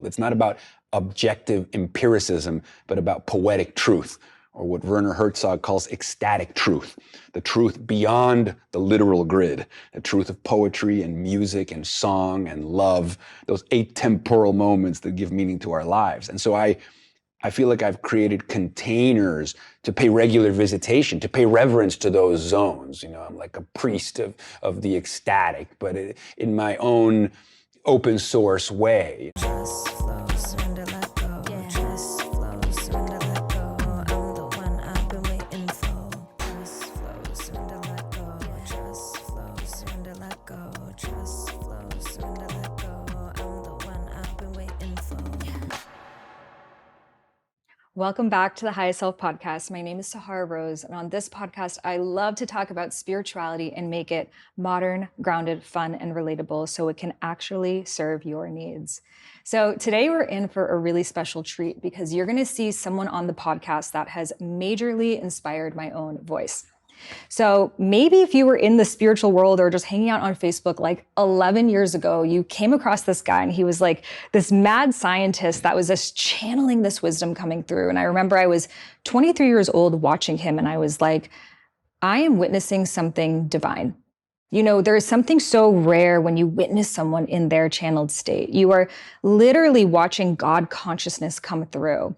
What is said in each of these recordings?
It's not about objective empiricism, but about poetic truth, or what Werner Herzog calls ecstatic truth, the truth beyond the literal grid, the truth of poetry and music and song and love, those atemporal moments that give meaning to our lives. And so I feel like I've created containers to pay regular visitation, to pay reverence to those zones. You know, I'm like a priest of the ecstatic, but in my own open source way. Just flow, surrender, let go. Yeah. Just flow, surrender, let go. I'm the one I've been waiting for. Just flow, surrender, let go. Just flow, surrender, let go. Just flow, surrender, let go. I'm the one I've been waiting for. Welcome back to the Highest Self Podcast. My name is Sahara Rose, and on this podcast, I love to talk about spirituality and make it modern, grounded, fun, and relatable so it can actually serve your needs. So today we're in for a really special treat because you're going to see someone on the podcast that has majorly inspired my own voice. So maybe if you were in the spiritual world or just hanging out on Facebook like 11 years ago, you came across this guy and he was like this mad scientist that was just channeling this wisdom coming through. And I remember I was 23 years old watching him and I was like, I am witnessing something divine. You know, there is something so rare when you witness someone in their channeled state. You are literally watching God consciousness come through.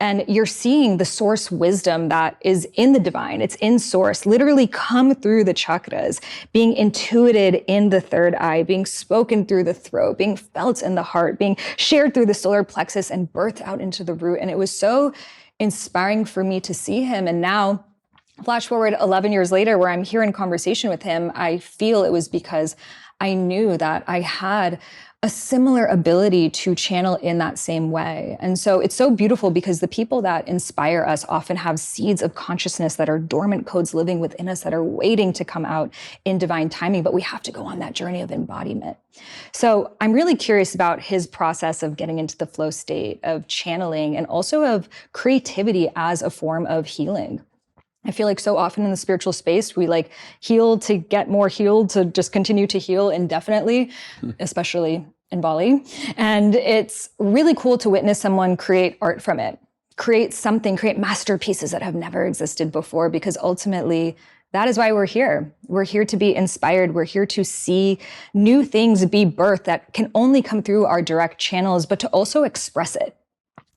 And you're seeing the source wisdom that is in the divine, it's in source, literally come through the chakras, being intuited in the third eye, being spoken through the throat, being felt in the heart, being shared through the solar plexus and birthed out into the root. And it was so inspiring for me to see him. And now, flash forward 11 years later, where I'm here in conversation with him, I feel it was because I knew that I had a similar ability to channel in that same way. And so it's so beautiful because the people that inspire us often have seeds of consciousness that are dormant codes living within us that are waiting to come out in divine timing, but we have to go on that journey of embodiment. So I'm really curious about his process of getting into the flow state, of channeling, and also of creativity as a form of healing. I feel like so often in the spiritual space, we like heal to get more healed, to just continue to heal indefinitely, especially in Bali. And it's really cool to witness someone create art from it, create something, create masterpieces that have never existed before, because ultimately that is why we're here. We're here to be inspired. We're here to see new things be birthed that can only come through our direct channels, but to also express it.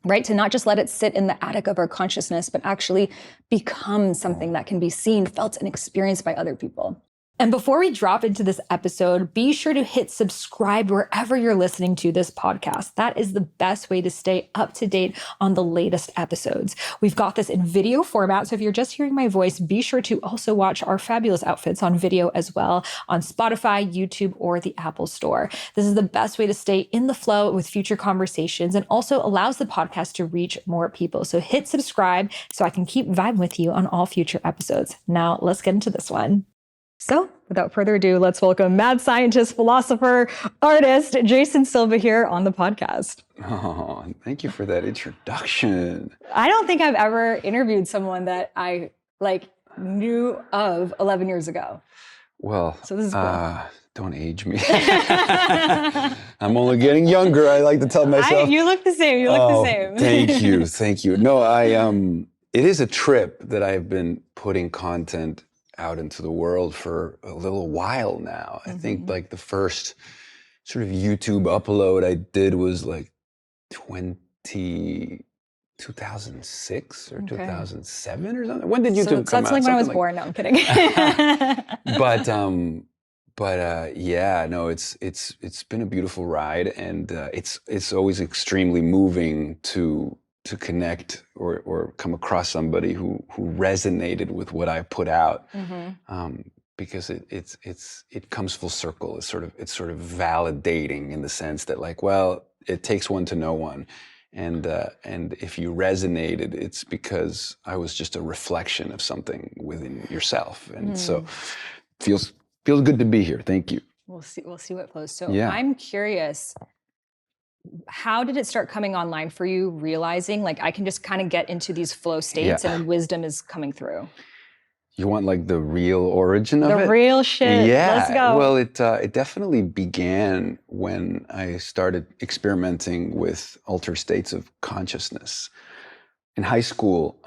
Right? To not just let it sit in the attic of our consciousness, but actually become something that can be seen, felt, and experienced by other people. And before we drop into this episode, be sure to hit subscribe wherever you're listening to this podcast. That is the best way to stay up to date on the latest episodes. We've got this in video format, so if you're just hearing my voice, be sure to also watch our fabulous outfits on video as well on Spotify, YouTube, or the Apple Store. This is the best way to stay in the flow with future conversations and also allows the podcast to reach more people. So hit subscribe so I can keep vibing with you on all future episodes. Now let's get into this one. So without further ado, let's welcome mad scientist, philosopher, artist, Jason Silva here on the podcast. Oh, thank you for that introduction. I don't think I've ever interviewed someone that I knew of 11 years ago. Well, so this is cool. Don't age me. I'm only getting younger, I like to tell myself. You look the same, you look the same. Thank you. No, it is a trip that I've been putting content out into the world for a little while now. I think like the first sort of YouTube upload I did was like 2006 or 2007 or something. When did YouTube come out? That's like when I was born. No, I'm kidding. But yeah, no, it's been a beautiful ride, and it's always extremely moving to connect or come across somebody who resonated with what I put out, because it comes full circle. It's sort of validating in the sense that like, well, it takes one to know one, and if you resonated, it's because I was just a reflection of something within yourself, and so feels good to be here. Thank you. We'll see what flows. So yeah. I'm curious, how did it start coming online for you, realizing like I can just kind of get into these flow states and wisdom is coming through? You want like the real origin of it? The real shit. Yeah. Let's go. Well, it definitely began when I started experimenting with altered states of consciousness. In high school,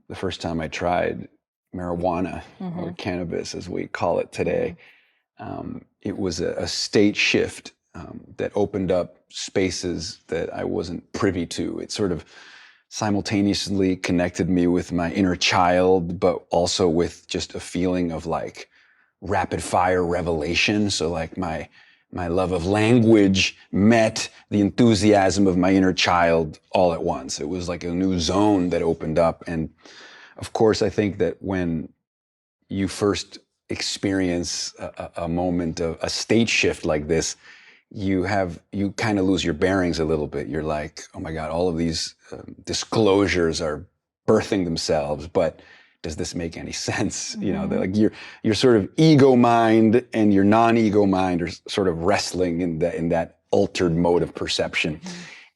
the first time I tried marijuana or cannabis, as we call it today, it was a state shift that opened up spaces that I wasn't privy to. It sort of simultaneously connected me with my inner child, but also with just a feeling of like rapid fire revelation. So like my love of language met the enthusiasm of my inner child all at once. It was like a new zone that opened up. And of course, I think that when you first experience a moment of a state shift like this, you kind of lose your bearings a little bit. You're like, oh my God, all of these disclosures are birthing themselves, but does this make any sense? You know, like your sort of ego mind and your non-ego mind are sort of wrestling in that altered mode of perception.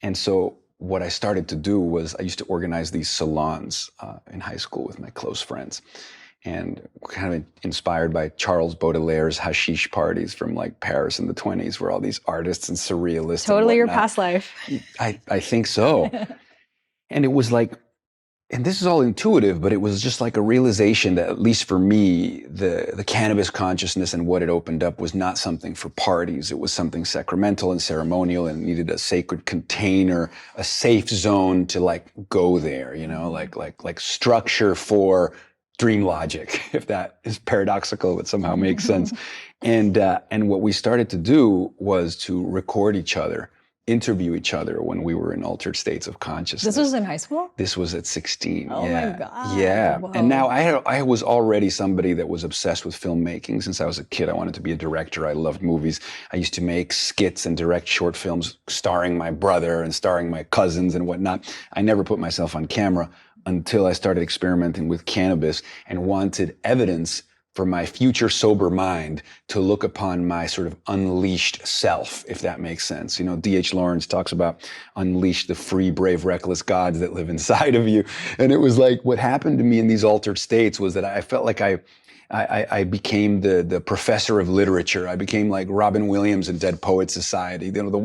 And so what I started to do was I used to organize these salons in high school with my close friends, and kind of inspired by Charles Baudelaire's hashish parties from like Paris in the 1920s, where all these artists and surrealists. Totally and your whatnot. past life. I think so. And it was like, and this is all intuitive, but it was just like a realization that, at least for me, the cannabis consciousness and what it opened up was not something for parties. It was something sacramental and ceremonial, and it needed a sacred container, a safe zone to like go there, you know, like structure for dream logic, if that is paradoxical, but somehow makes sense. And what we started to do was to record each other, interview each other when we were in altered states of consciousness. This was in high school? This was at 16. Oh yeah. my God. Yeah. Whoa. And now I was already somebody that was obsessed with filmmaking since I was a kid. I wanted to be a director. I loved movies. I used to make skits and direct short films starring my brother and starring my cousins and whatnot. I never put myself on camera until I started experimenting with cannabis and wanted evidence for my future sober mind to look upon my sort of unleashed self, if that makes sense. You know, D.H. Lawrence talks about unleash the free, brave, reckless gods that live inside of you. And it was like what happened to me in these altered states was that I felt like I became the professor of literature. I became like Robin Williams in Dead Poets Society. You know, the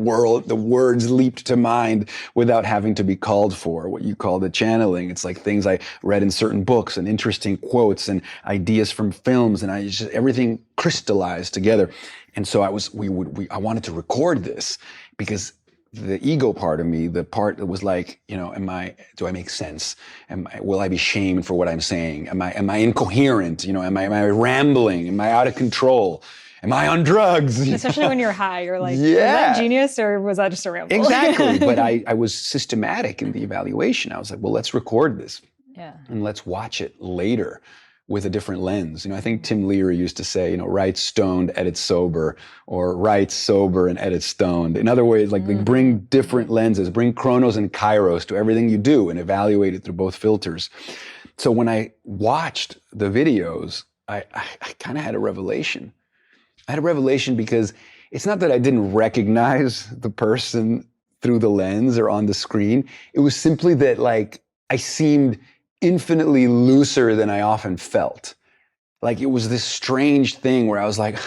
words leaped to mind without having to be called for, what you call the channeling. It's like things I read in certain books and interesting quotes and ideas from films, and everything crystallized together. And so I wanted to record this because the ego part of me, the part that was like, you know, do I make sense? Will I be shamed for what I'm saying? Am I incoherent? You know, am I rambling? Am I out of control? Am I on drugs? Especially when you're high, you're like, yeah. Was that genius or was that just a ramble? Exactly. But I was systematic in the evaluation. I was like, well, let's record this. Yeah. And let's watch it later with a different lens. You know, I think Tim Leary used to say, you know, write stoned, edit sober, or write sober and edit stoned. In other words, like bring different lenses, bring chronos and kairos to everything you do and evaluate it through both filters. So when I watched the videos, I kind of had a revelation. I had a revelation because it's not that I didn't recognize the person through the lens or on the screen. It was simply that like I seemed infinitely looser than I often felt. Like it was this strange thing where I was like,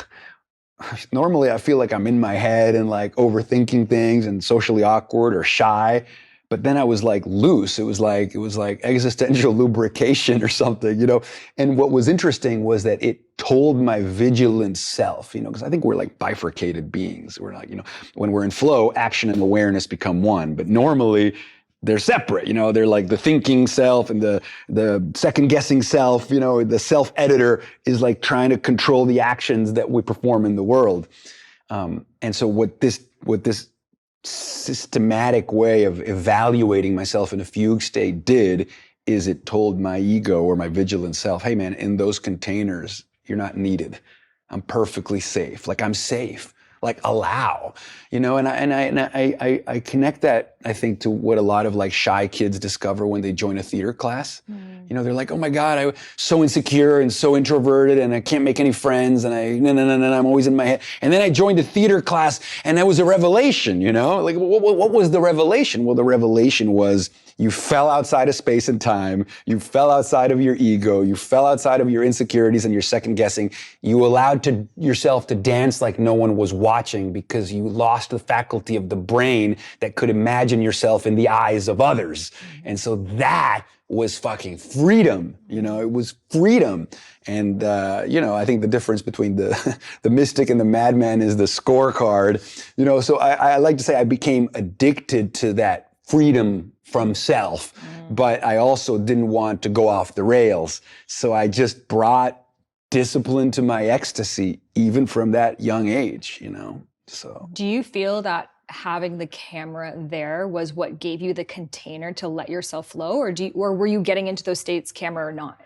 normally I feel like I'm in my head and like overthinking things and socially awkward or shy. But then I was like loose. It was like existential lubrication or something, you know? And what was interesting was that it told my vigilant self, you know, because I think we're like bifurcated beings. We're like, you know, when we're in flow, action and awareness become one. But normally they're separate, you know, they're like the thinking self and the second guessing self, you know, the self editor is like trying to control the actions that we perform in the world. And so what this systematic way of evaluating myself in a fugue state did is it told my ego or my vigilant self, hey man, in those containers, you're not needed. I'm perfectly safe. Like I'm safe. Like allow, you know, and I connect that, I think, to what a lot of like shy kids discover when they join a theater class. You know, they're like, oh my God, I'm so insecure and so introverted and I can't make any friends and I'm always in my head. And then I joined a theater class and that was a revelation, you know? Like, what was the revelation? Well, the revelation was you fell outside of space and time. You fell outside of your ego. You fell outside of your insecurities and your second guessing. You allowed yourself to dance like no one was watching because you lost the faculty of the brain that could imagine yourself in the eyes of others. And so that was fucking freedom. You know, it was freedom. And, you know, I think the difference between the mystic and the madman is the scorecard. You know, so I like to say I became addicted to that freedom from self, but I also didn't want to go off the rails. So I just brought discipline to my ecstasy, even from that young age, you know, so. Do you feel that having the camera there was what gave you the container to let yourself flow, or were you getting into those states, camera or not?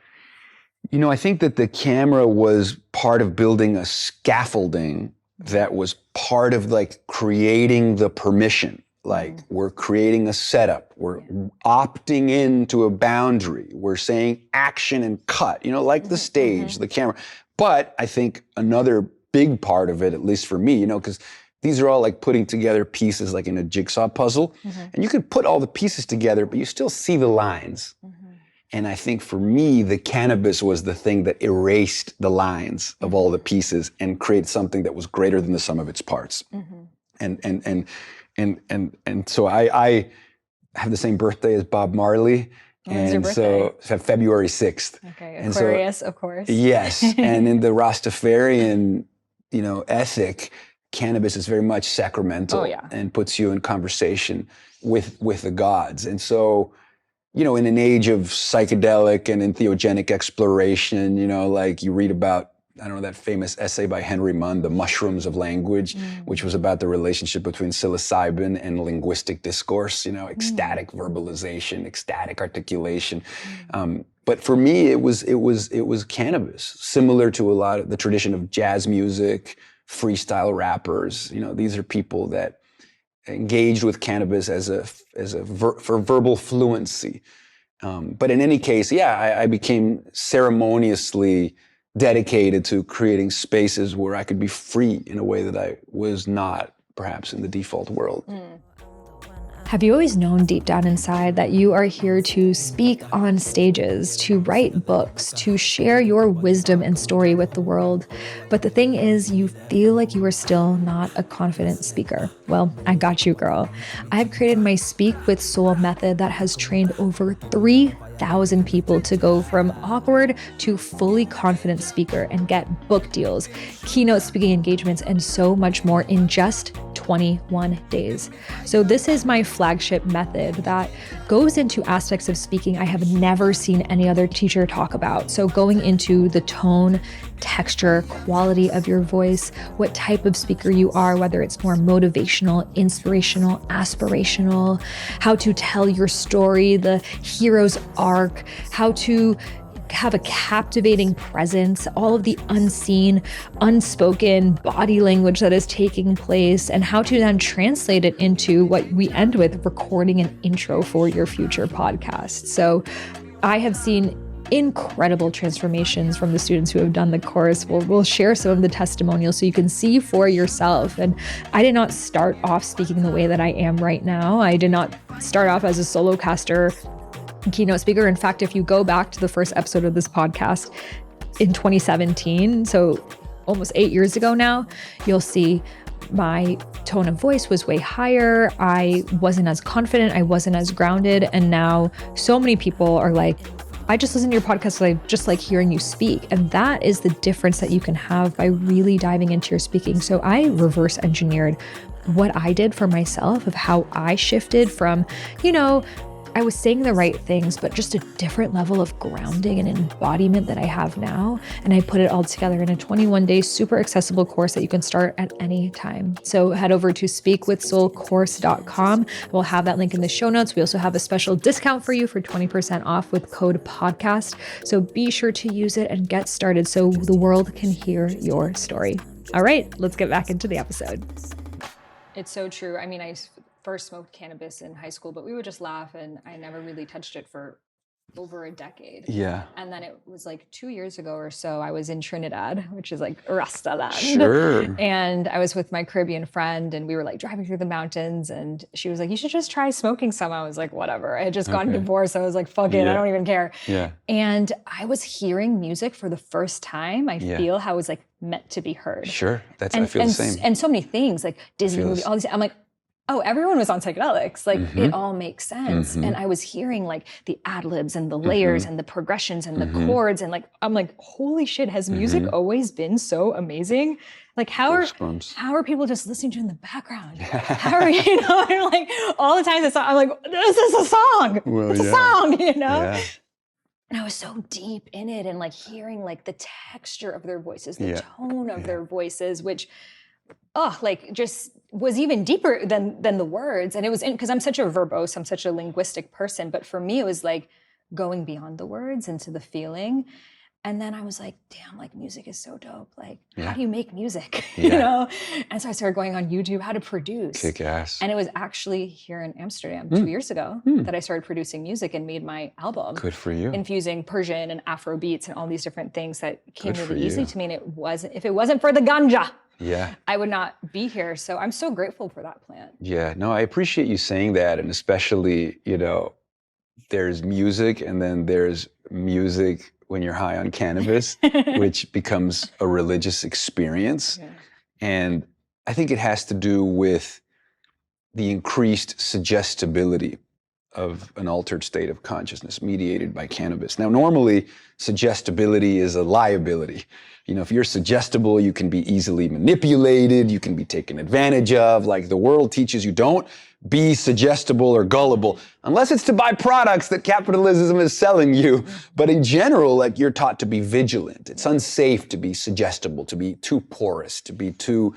You know, I think that the camera was part of building a scaffolding that was part of like creating the permission. Like we're creating a setup, we're opting into a boundary, we're saying action and cut, you know, like the stage, the camera. But I think another big part of it, at least for me, you know, because these are all like putting together pieces like in a jigsaw puzzle. And you can put all the pieces together, but you still see the lines. And I think for me, the cannabis was the thing that erased the lines of all the pieces and created something that was greater than the sum of its parts. And so I have the same birthday as Bob Marley. When's your birthday? So it's February 6th. Okay, And Aquarius, of course. Yes, and in the Rastafarian, you know, ethic, cannabis is very much sacramental and puts you in conversation with the gods. And so, you know, in an age of psychedelic and entheogenic exploration, you know, like you read about, I don't know, that famous essay by Henry Munn, The Mushrooms of Language, which was about the relationship between psilocybin and linguistic discourse, you know, ecstatic verbalization, ecstatic articulation. But for me, it was cannabis, similar to a lot of the tradition of jazz music, freestyle rappers. You know, these are people that engaged with cannabis for verbal fluency. But in any case, I became ceremoniously dedicated to creating spaces where I could be free in a way that I was not perhaps in the default world. Have you always known deep down inside that you are here to speak on stages, to write books, to share your wisdom and story with the world? But the thing is, you feel like you are still not a confident speaker. Well, I got you, girl. I've created my Speak with Soul method that has trained over 3,000 people to go from awkward to fully confident speaker and get book deals, keynote speaking engagements, and so much more in just 21 days. So this is my flagship method that goes into aspects of speaking I have never seen any other teacher talk about. So going into the tone, texture, quality of your voice, what type of speaker you are, whether it's more motivational, inspirational, aspirational, how to tell your story, the hero's arc, how to have a captivating presence, all of the unseen, unspoken body language that is taking place, and how to then translate it into what we end with, recording an intro for your future podcast. So I have seen incredible transformations from the students who have done the course. We'll share some of the testimonials so you can see for yourself. And I did not start off speaking the way that I am right now. I did not start off as a solo caster, keynote speaker. In fact, if you go back to the first episode of this podcast in 2017, so almost 8 years ago now, you'll see my tone of voice was way higher. I wasn't as confident. I wasn't as grounded. And now so many people are like, I just listen to your podcast, so I just like hearing you speak. And that is the difference that you can have by really diving into your speaking. So I reverse engineered what I did for myself of how I shifted from, you know, I was saying the right things, but just a different level of grounding and embodiment that I have now. And I put it all together in a 21-day super accessible course that you can start at any time. So head over to speakwithsoulcourse.com. We'll have that link in the show notes. We also have a special discount for you for 20% off with code podcast. So be sure to use it and get started so the world can hear your story. All right, let's get back into the episode. It's so true. I mean, I first smoked cannabis in high school, but we would just laugh, and I never really touched it for over a decade. Yeah. And then it was like 2 years ago or so, I was in Trinidad, which is like Rasta land. Sure. And I was with my Caribbean friend and we were like driving through the mountains and she was like, you should just try smoking some. I was like, whatever. I had just gotten divorced. I was like, fuck it, I don't even care. Yeah. And I was hearing music for the first time. I feel how it was like meant to be heard. Sure. I feel the same. And so many things like Disney movie, all these, I'm like, oh, everyone was on psychedelics. Like it all makes sense. And I was hearing like the ad libs and the layers and the progressions and the chords. And like, I'm like, holy shit, has music always been so amazing? Like how are people just listening to it in the background? How are, you know, and like all the times I'm like, this is a song. Well, it's a song, you know? Yeah. And I was so deep in it and like hearing like the texture of their voices, the tone of their voices, which like just was even deeper than the words. And it was because I'm such a verbose, I'm such a linguistic person. But for me, it was like going beyond the words into the feeling. And then I was like, damn, like music is so dope. Like, how do you make music? You know? And so I started going on YouTube, how to produce. Kick ass. And it was actually here in Amsterdam 2 years ago that I started producing music and made my album. Good for you. Infusing Persian and Afro beats and all these different things that came really easily to me. And if it wasn't for the ganja, I would not be here. So I'm so grateful for that plant. Yeah, no, I appreciate you saying that. And especially, you know, there's music and then there's music when you're high on cannabis, which becomes a religious experience. Yeah. And I think it has to do with the increased suggestibility of an altered state of consciousness mediated by cannabis. Now, normally, suggestibility is a liability. You know, if you're suggestible, you can be easily manipulated, you can be taken advantage of. Like the world teaches you, don't be suggestible or gullible, unless it's to buy products that capitalism is selling you. But in general, like you're taught to be vigilant. It's unsafe to be suggestible, to be too porous, to be too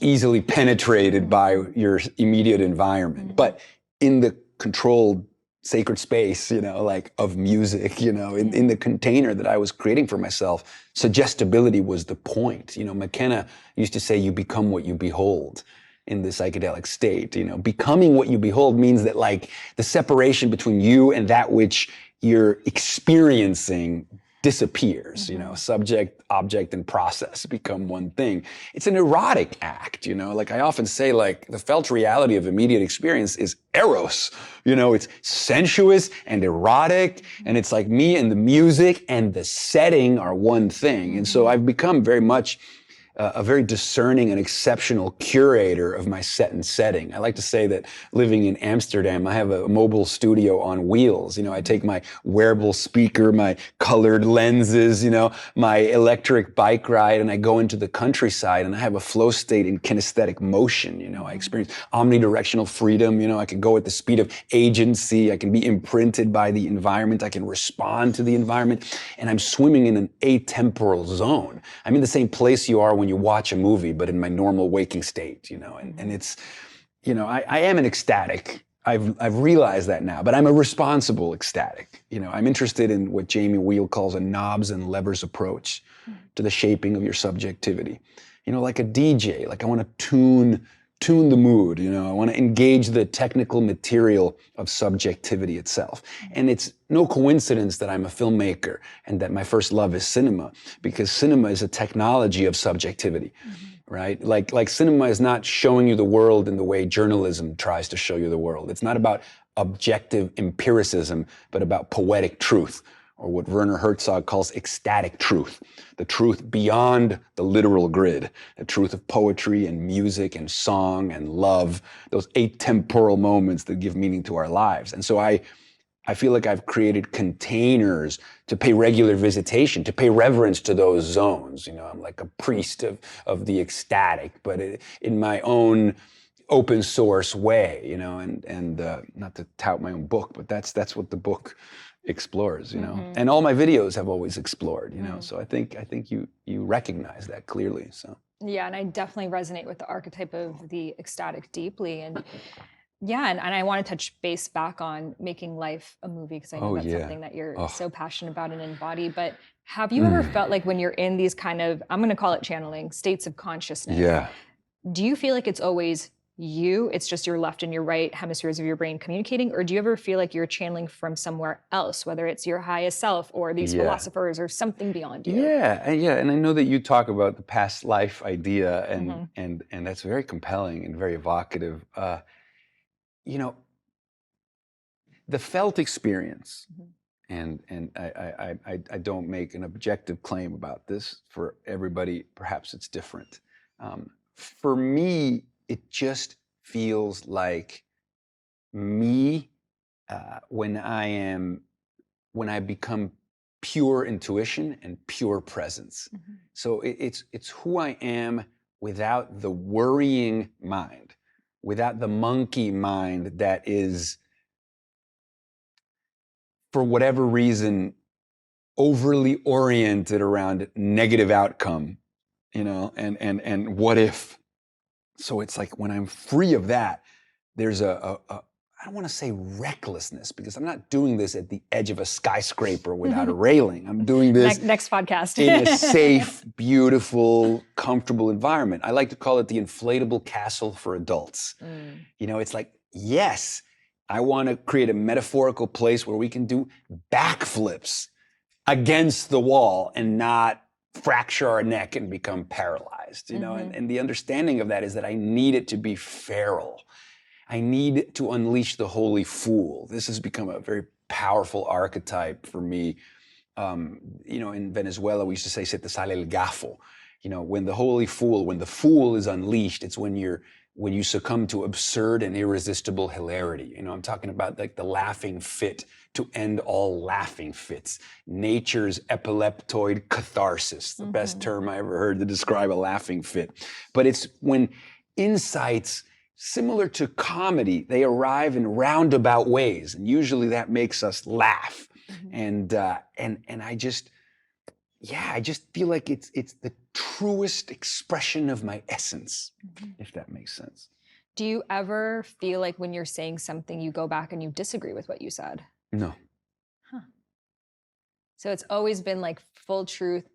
easily penetrated by your immediate environment. But in the controlled sacred space, you know, like of music, you know, in the container that I was creating for myself, suggestibility was the point. You know, McKenna used to say, you become what you behold in the psychedelic state. You know, becoming what you behold means that like the separation between you and that which you're experiencing disappears, you know, subject, object, and process become one thing. It's an erotic act, you know, like I often say, like the felt reality of immediate experience is eros, you know, it's sensuous and erotic, and it's like me and the music and the setting are one thing. And so I've become very much a very discerning and exceptional curator of my set and setting. I like to say that living in Amsterdam, I have a mobile studio on wheels. You know, I take my wearable speaker, my colored lenses, you know, my electric bike ride, and I go into the countryside and I have a flow state in kinesthetic motion. You know, I experience omnidirectional freedom. You know, I can go at the speed of agency. I can be imprinted by the environment. I can respond to the environment. And I'm swimming in an atemporal zone. I'm in the same place you are when you watch a movie, but in my normal waking state, you know, and it's, you know, I am an ecstatic. I've realized that now, but I'm a responsible ecstatic. You know, I'm interested in what Jamie Wheel calls a knobs and levers approach to the shaping of your subjectivity. You know, like a DJ, like I want to tune the mood, you know, I want to engage the technical material of subjectivity itself. And it's no coincidence that I'm a filmmaker and that my first love is cinema, because cinema is a technology of subjectivity, right? Like cinema is not showing you the world in the way journalism tries to show you the world. It's not about objective empiricism, but about poetic truth, or what Werner Herzog calls ecstatic truth, the truth beyond the literal grid, the truth of poetry and music and song and love, those atemporal moments that give meaning to our lives. And so I feel like I've created containers to pay regular visitation, to pay reverence to those zones. You know, I'm like a priest of the ecstatic, but in my own open source way, you know, and not to tout my own book, but that's what the book explores, you know, and all my videos have always explored, you know, so I think you recognize that clearly. So yeah, and I definitely resonate with the archetype of the ecstatic deeply, and yeah, and I want to touch base back on making life a movie, because I know that's something that you're so passionate about and embody. But have you ever felt like when you're in these kind of, I'm going to call it channeling, states of consciousness, do you feel like it's always you, it's just your left and your right hemispheres of your brain communicating? Or do you ever feel like you're channeling from somewhere else, whether it's your highest self or these Yeah. philosophers or something beyond you? And I know that you talk about the past life idea, and that's very compelling and very evocative. You know, the felt experience, and I don't make an objective claim about this. For everybody, perhaps it's different. For me, it just feels like me when I become pure intuition and pure presence. So it's who I am without the worrying mind, without the monkey mind that is, for whatever reason, overly oriented around negative outcome, and what if. So it's like when I'm free of that, there's I don't want to say recklessness, because I'm not doing this at the edge of a skyscraper without a railing. I'm doing this Next podcast. in a safe, beautiful, comfortable environment. I like to call it the inflatable castle for adults. It's like, yes, I want to create a metaphorical place where we can do backflips against the wall and not fracture our neck and become paralyzed, and the understanding of that is that I need it to be feral. I need to unleash the holy fool. This has become a very powerful archetype for me. In Venezuela, we used to say, "Se te sale el gafo." When the holy fool, when the fool is unleashed, it's when you succumb to absurd and irresistible hilarity. I'm talking about like the laughing fit to end all laughing fits. Nature's epileptoid catharsis, the best term I ever heard to describe a laughing fit. But it's when insights similar to comedy, they arrive in roundabout ways, and usually that makes us laugh. And I just feel like it's the truest expression of my essence, if that makes sense. Do you ever feel like when you're saying something, you go back and you disagree with what you said? No. So it's always been like full truth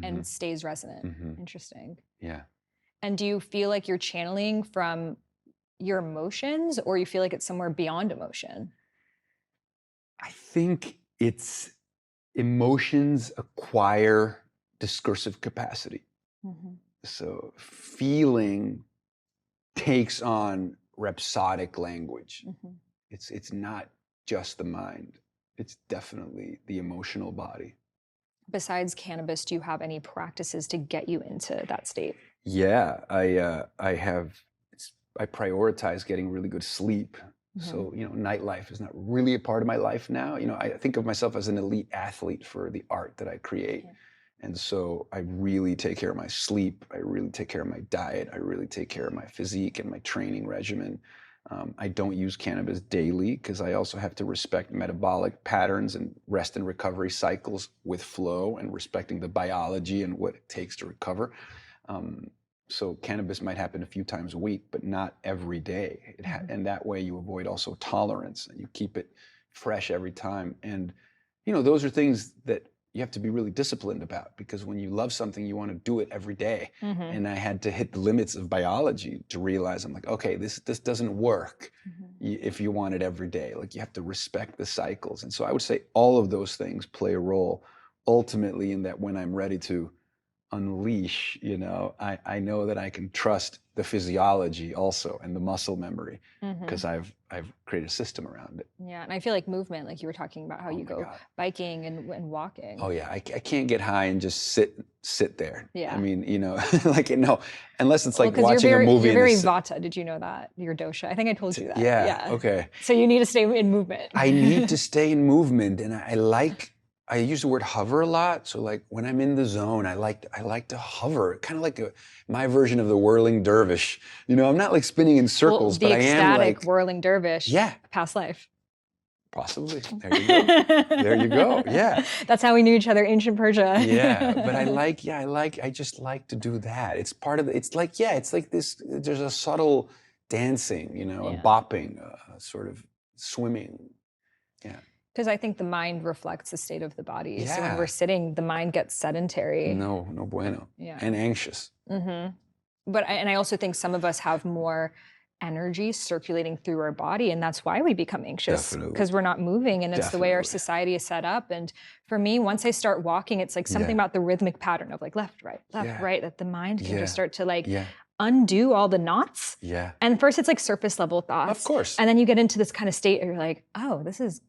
and stays resonant. Interesting. Yeah. And do you feel like you're channeling from your emotions, or you feel like it's somewhere beyond emotion? I think it's emotions acquire discursive capacity. So feeling takes on rhapsodic language. It's not just the mind. It's definitely the emotional body. Besides cannabis, do you have any practices to get you into that state? Yeah, I prioritize getting really good sleep. So, nightlife is not really a part of my life now. I think of myself as an elite athlete for the art that I create. And so I really take care of my sleep. I really take care of my diet. I really take care of my physique and my training regimen. I don't use cannabis daily because I also have to respect metabolic patterns and rest and recovery cycles with flow and respecting the biology and what it takes to recover. So cannabis might happen a few times a week, but not every day. And that way you avoid also tolerance, and you keep it fresh every time. And, those are things that you have to be really disciplined about, because when you love something, you want to do it every day. And I had to hit the limits of biology to realize, I'm like, okay, this doesn't work if you want it every day. Like, you have to respect the cycles. And so I would say all of those things play a role ultimately in that when I'm ready to unleash, I know that I can trust the physiology also and the muscle memory, because I've created a system around it. Yeah, and I feel like movement, like you were talking about how you go biking and walking. Oh yeah, I can't get high and just sit there. Yeah. I mean, unless it's like watching a movie. You're very Vata. Did you know that? Your dosha. I think I told you that. Yeah. Okay. So you need to stay in movement. I need to stay in movement, and I use the word hover a lot. So like when I'm in the zone, I like to hover, kind of like my version of the whirling dervish. I'm not like spinning in circles, but I am like the ecstatic whirling dervish. Yeah. Past life. Possibly. There you go. There you go. Yeah. That's how we knew each other, ancient Persia. Yeah. But I just like to do that. It's part of it's like this, there's a subtle dancing, a bopping, sort of swimming. Yeah. Because I think the mind reflects the state of the body. Yeah. So when we're sitting, the mind gets sedentary. No bueno. Yeah. And anxious. But I also think some of us have more energy circulating through our body, and that's why we become anxious, Definitely. because we're not moving, and it's the way our Definitely. society is set up. And for me, once I start walking, it's like something Yeah. about the rhythmic pattern of like left, right, Yeah. that the mind can Yeah. just start to like Yeah. undo all the knots. Yeah. And first it's like surface level thoughts. Of course. And then you get into this kind of state where you're like, oh, this is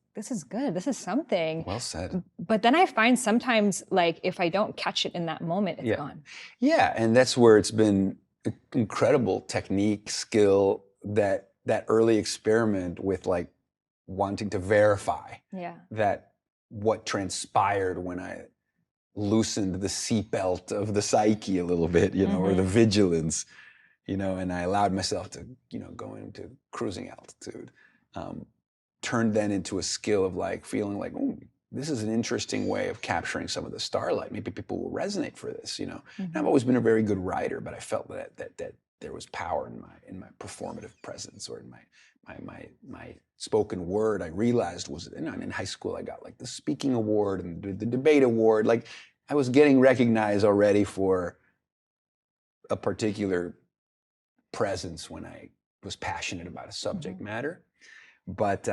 good. This is something. Well said. But then I find sometimes, like, if I don't catch it in that moment, it's Yeah. gone. Yeah, and that's where it's been incredible technique, skill, that early experiment with like wanting to verify Yeah. that what transpired when I loosened the seatbelt of the psyche a little bit, you know, or the vigilance, you know, and I allowed myself to, you know, go into cruising altitude. Turned then into a skill of like feeling like, oh, this is an interesting way of capturing some of the starlight. Maybe people will resonate for this, you know. And I've always been a very good writer, but I felt that there was power in my performative presence, or in my spoken word. I realized was, you know, in high school I got like the speaking award and the debate award. Like I was getting recognized already for a particular presence when I was passionate about a subject matter. But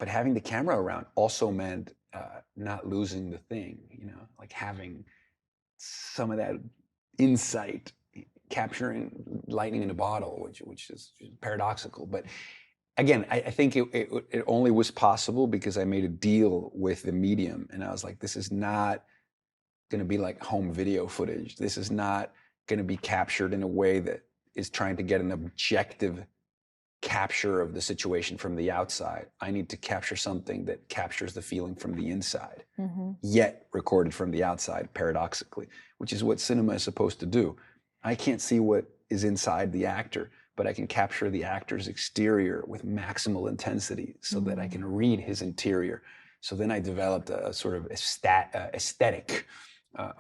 having the camera around also meant not losing the thing, you know, like having some of that insight, capturing lightning in a bottle, which is paradoxical. But again, I think it only was possible because I made a deal with the medium, and I was like, this is not going to be like home video footage. This is not going to be captured in a way that is trying to get an objective capture of the situation from the outside. I need to capture something that captures the feeling from the inside, yet recorded from the outside, paradoxically, which is what cinema is supposed to do. I can't see what is inside the actor, but I can capture the actor's exterior with maximal intensity so that I can read his interior. So then I developed a sort of aesthetic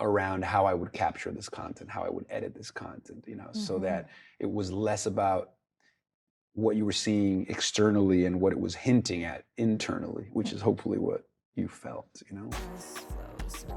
around how I would capture this content, how I would edit this content, you know, so that it was less about what you were seeing externally and what it was hinting at internally, which is hopefully what you felt, you know?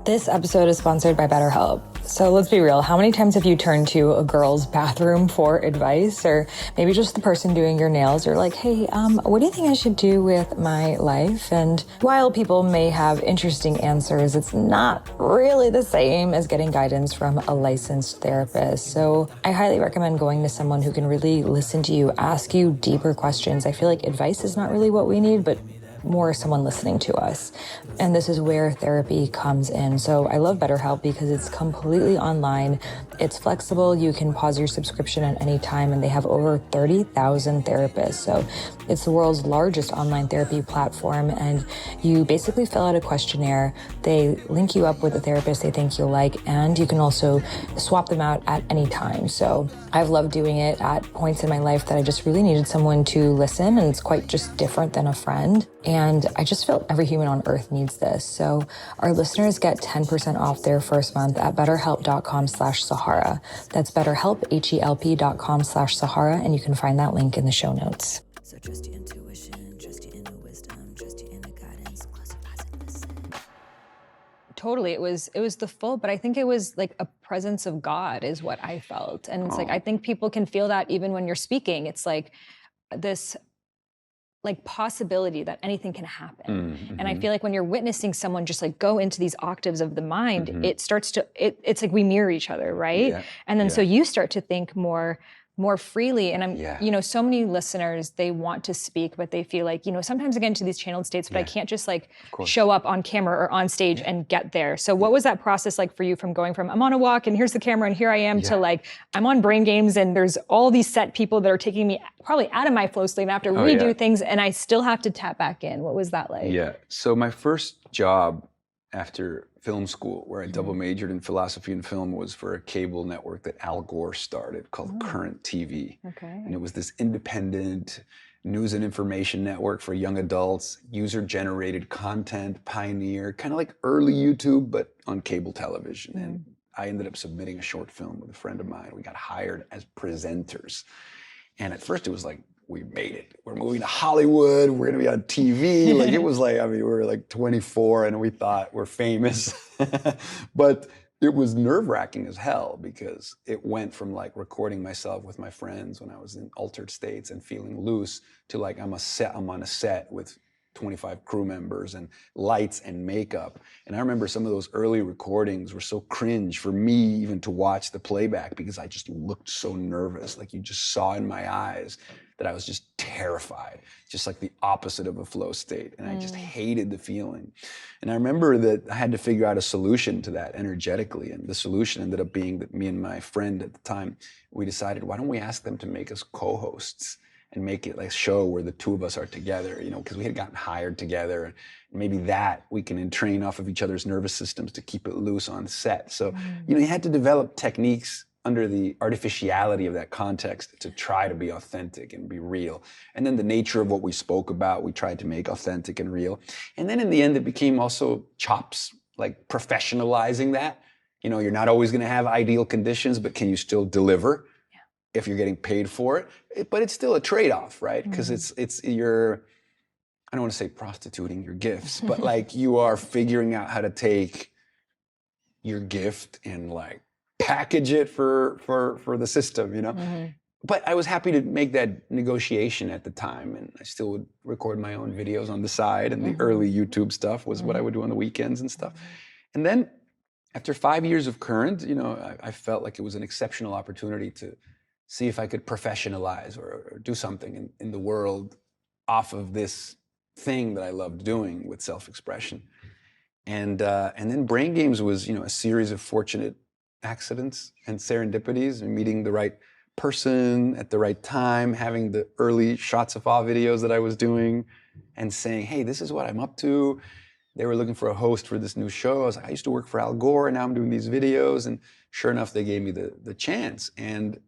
This episode is sponsored by BetterHelp. So let's be real. How many times have you turned to a girl's bathroom for advice, or maybe just the person doing your nails, or like, hey, what do you think I should do with my life? And while people may have interesting answers, it's not really the same as getting guidance from a licensed therapist. So I highly recommend going to someone who can really listen to you, ask you deeper questions. I feel like advice is not really what we need, but more someone listening to us. And this is where therapy comes in. So I love BetterHelp because it's completely online. It's flexible. You can pause your subscription at any time, and they have over 30,000 therapists. So it's the world's largest online therapy platform. And you basically fill out a questionnaire. They link you up with a therapist they think you'll like, and you can also swap them out at any time. So I've loved doing it at points in my life that I just really needed someone to listen, and it's quite just different than a friend. And I just felt every human on earth needs this. So our listeners get 10% off their first month at betterhelp.com/Sahara. That's betterhelp, HELP.com/Sahara. And you can find that link in the show notes. So trust your intuition, trust your inner wisdom, trust your inner guidance. Close your eyes and listen. Totally. It was the full, but I think it was like a presence of God is what I felt. And it's like, I think people can feel that even when you're speaking. It's like this like possibility that anything can happen. And I feel like when you're witnessing someone just like go into these octaves of the mind, it starts to, it's like we mirror each other, right? Yeah. And then so you start to think more freely. And I'm, you know, so many listeners, they want to speak, but they feel like, you know, sometimes I get into these channeled states, but I can't just like show up on camera or on stage and get there. So what was that process like for you, from going from I'm on a walk and here's the camera and here I am to like, I'm on Brain Games and there's all these set people that are taking me probably out of my flow state and I have to redo things and I still have to tap back in. What was that like? Yeah. So my first job after film school, where I double majored in philosophy and film, was for a cable network that Al Gore started called Current TV. Okay. And it was this independent news and information network for young adults, user-generated content, pioneer, kind of like early YouTube, but on cable television. And I ended up submitting a short film with a friend of mine. We got hired as presenters. And at first it was like, we made it. We're moving to Hollywood. We're going to be on TV. Like it was like, I mean, we were like 24 and we thought we're famous. But it was nerve-wracking as hell, because it went from like recording myself with my friends when I was in altered states and feeling loose to like I'm on a set with 25 crew members and lights and makeup. And I remember some of those early recordings were so cringe for me even to watch the playback, because I just looked so nervous. Like you just saw in my eyes that I was just terrified, just like the opposite of a flow state. And I just hated the feeling. And I remember that I had to figure out a solution to that energetically. And the solution ended up being that me and my friend at the time, we decided, why don't we ask them to make us co-hosts and make it like a show where the two of us are together, you know, because we had gotten hired together. And maybe that we can entrain off of each other's nervous systems to keep it loose on set. So, you know, you had to develop techniques under the artificiality of that context to try to be authentic and be real. And then the nature of what we spoke about, we tried to make authentic and real. And then in the end, it became also chops, like professionalizing that. You know, you're not always going to have ideal conditions, but can you still deliver if you're getting paid for it? But it's still a trade-off, right? Because you're, I don't want to say prostituting your gifts, but like you are figuring out how to take your gift and like package it for the system, you know? But I was happy to make that negotiation at the time, and I still would record my own videos on the side, and the early YouTube stuff was what I would do on the weekends and stuff. And then after 5 years of Current, you know, I felt like it was an exceptional opportunity to see if I could professionalize or do something in the world off of this thing that I loved doing with self-expression. And then Brain Games was, you know, a series of fortunate accidents and serendipities, and meeting the right person at the right time, having the early shots of awe videos that I was doing and saying, hey, this is what I'm up to. They were looking for a host for this new show. I was like, I used to work for Al Gore, and now I'm doing these videos. And sure enough, they gave me the chance. And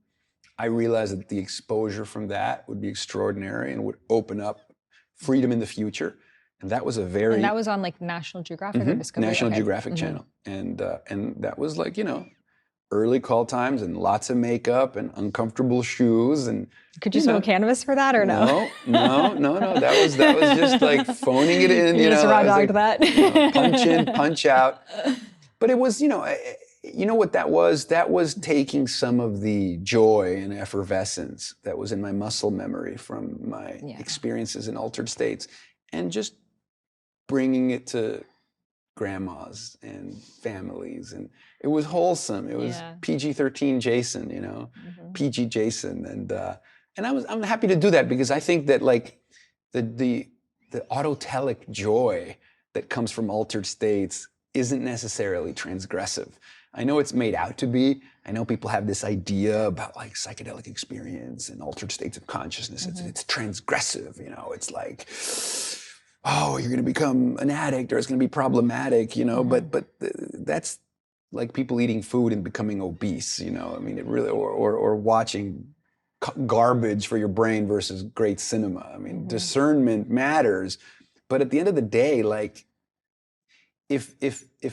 I realized that the exposure from that would be extraordinary and would open up freedom in the future. And that was a very... And that was on like National Geographic or Discovery? National Geographic Channel. And that was like, you know, early call times and lots of makeup and uncomfortable shoes. And could you smoke cannabis for that or no? No. That was just like phoning it in, you know. Just raw dogged that. You know, punch in, punch out. But it was, you know what that was? That was taking some of the joy and effervescence that was in my muscle memory from my experiences in altered states, and just bringing it to grandmas and families. And it was wholesome. It was PG-13 Jason, you know, PG Jason. And I'm happy to do that, because I think that like the autotelic joy that comes from altered states isn't necessarily transgressive. I know it's made out to be. I know people have this idea about like psychedelic experience and altered states of consciousness. It's transgressive, you know. It's like, oh, you're going to become an addict, or it's going to be problematic, you know. But that's like people eating food and becoming obese, you know. I mean, it really, or watching garbage for your brain versus great cinema. I mean, discernment matters, but at the end of the day, like, if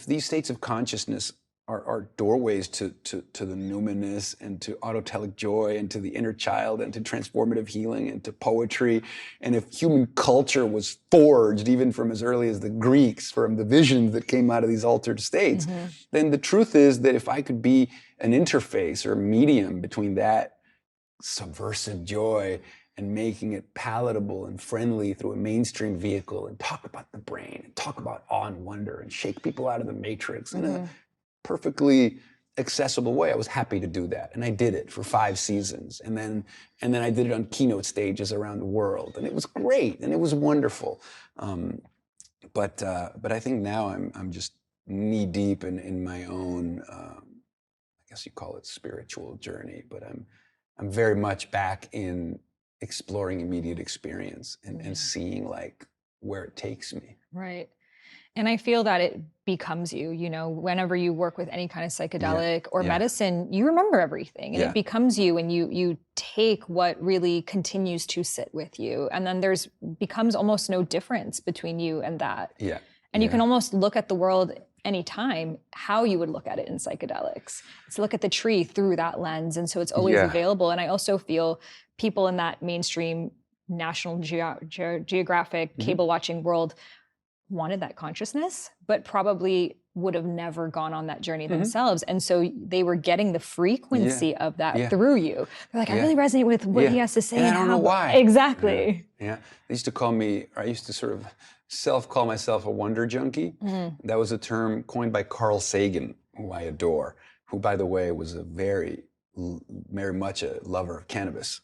these states of consciousness are doorways to the numinous and to autotelic joy and to the inner child and to transformative healing and to poetry, and if human culture was forged even from as early as the Greeks from the visions that came out of these altered states, then the truth is that if I could be an interface or a medium between that subversive joy and making it palatable and friendly through a mainstream vehicle, and talk about the brain and talk about awe and wonder and shake people out of the matrix in a perfectly accessible way, I was happy to do that. And I did it for 5 seasons. And then I did it on keynote stages around the world. And it was great and it was wonderful. But I think now I'm just knee deep in my own, I guess you call it spiritual journey, but I'm very much back in exploring immediate experience and seeing like where it takes me. Right. And I feel that it becomes you, you know, whenever you work with any kind of psychedelic or medicine, you remember everything and it becomes you, and you take what really continues to sit with you. And then becomes almost no difference between you and that. Yeah. And you can almost look at the world anytime how you would look at it in psychedelics. It's look at the tree through that lens. And so it's always available. And I also feel people in that mainstream National Geographic cable watching world wanted that consciousness, but probably would have never gone on that journey themselves. And so they were getting the frequency of that through you. They're like, I really resonate with what he has to say. And I don't know why. Exactly. Yeah. They used to call me, or I used to sort of call myself a wonder junkie. That was a term coined by Carl Sagan, who I adore, who, by the way, was a very much a lover of cannabis.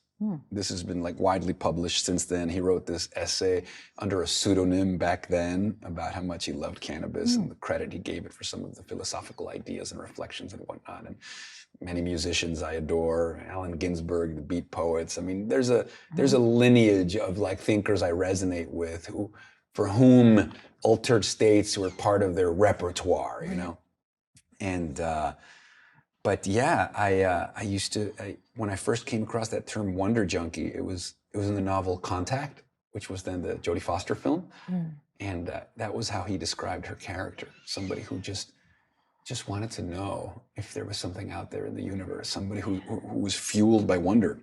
This has been like widely published since then. He wrote this essay under a pseudonym back then about how much he loved cannabis and the credit he gave it for some of the philosophical ideas and reflections and whatnot. And many musicians I adore, Allen Ginsberg, the Beat Poets. I mean, there's a lineage of like thinkers I resonate with for whom altered states were part of their repertoire, you know? And, but yeah, I used to, when I first came across that term wonder junkie, it was in the novel Contact, which was then the Jodie Foster film. And that was how he described her character, somebody who just wanted to know if there was something out there in the universe, somebody who was fueled by wonder.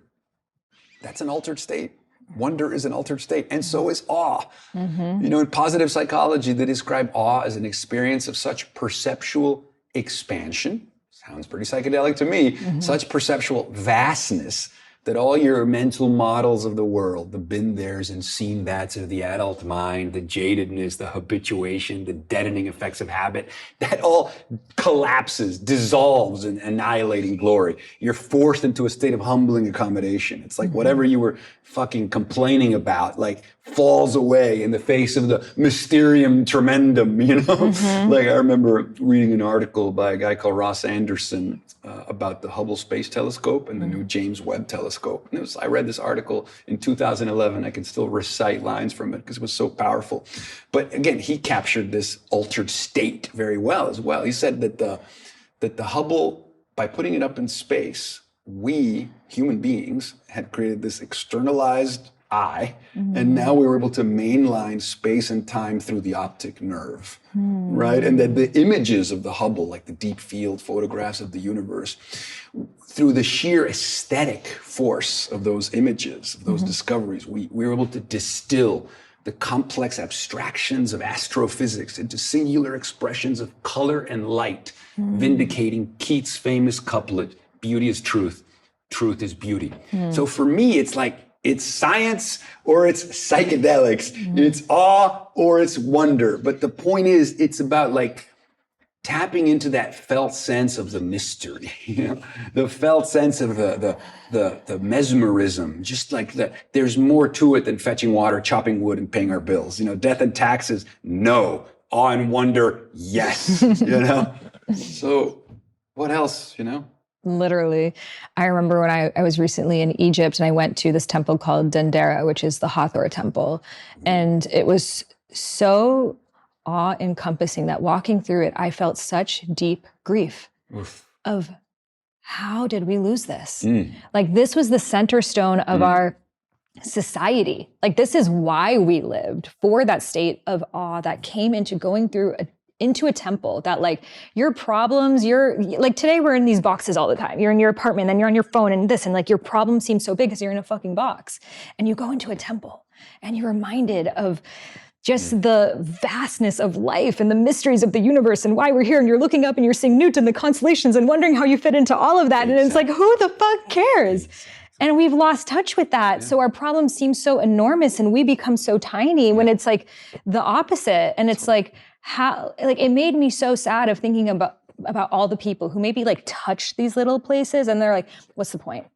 That's an altered state. Wonder is an altered state, and so is awe. You know, in positive psychology, they describe awe as an experience of such perceptual expansion. Sounds pretty psychedelic to me. Such perceptual vastness that all your mental models of the world, the been there's and seen that's of the adult mind, the jadedness, the habituation, the deadening effects of habit, that all collapses, dissolves in annihilating glory. You're forced into a state of humbling accommodation. It's like whatever you were fucking complaining about, like falls away in the face of the mysterium tremendum, you know? Like I remember reading an article by a guy called Ross Anderson about the Hubble Space Telescope and the new James Webb Telescope. And I read this article in 2011. I can still recite lines from it because it was so powerful. But again, he captured this altered state very well as well. He said that the Hubble, by putting it up in space, we, human beings, had created this externalized eye, and now we were able to mainline space and time through the optic nerve, right? And that the images of the Hubble, like the deep field photographs of the universe, through the sheer aesthetic force of those images, of those discoveries, we were able to distill the complex abstractions of astrophysics into singular expressions of color and light, vindicating Keats' famous couplet, beauty is truth, truth is beauty. So for me, it's like, it's science or it's psychedelics. It's awe or it's wonder. But the point is, it's about like tapping into that felt sense of the mystery, you know, the felt sense of the mesmerism, just like there's more to it than fetching water, chopping wood, and paying our bills. You know, death and taxes, no. Awe and wonder, yes. You know? So what else, you know? Literally. I remember when I was recently in Egypt and I went to this temple called Dendera, which is the Hathor temple. And it was so awe-encompassing that walking through it, I felt such deep grief of how did we lose this? Like this was the center stone of our society. Like this is why we lived, for that state of awe that came into going through into a temple, that like your problems, you're like today we're in these boxes all the time. You're in your apartment, then you're on your phone and this, and like your problem seems so big because you're in a fucking box. And you go into a temple and you're reminded of just the vastness of life and the mysteries of the universe and why we're here. And you're looking up and you're seeing Newton, the constellations, and wondering how you fit into all of that. And it's like, who the fuck cares? And we've lost touch with that. So our problems seem so enormous and we become so tiny when it's like the opposite. And it's like, how, like, it made me so sad of thinking about all the people who maybe like touch these little places and they're like, what's the point?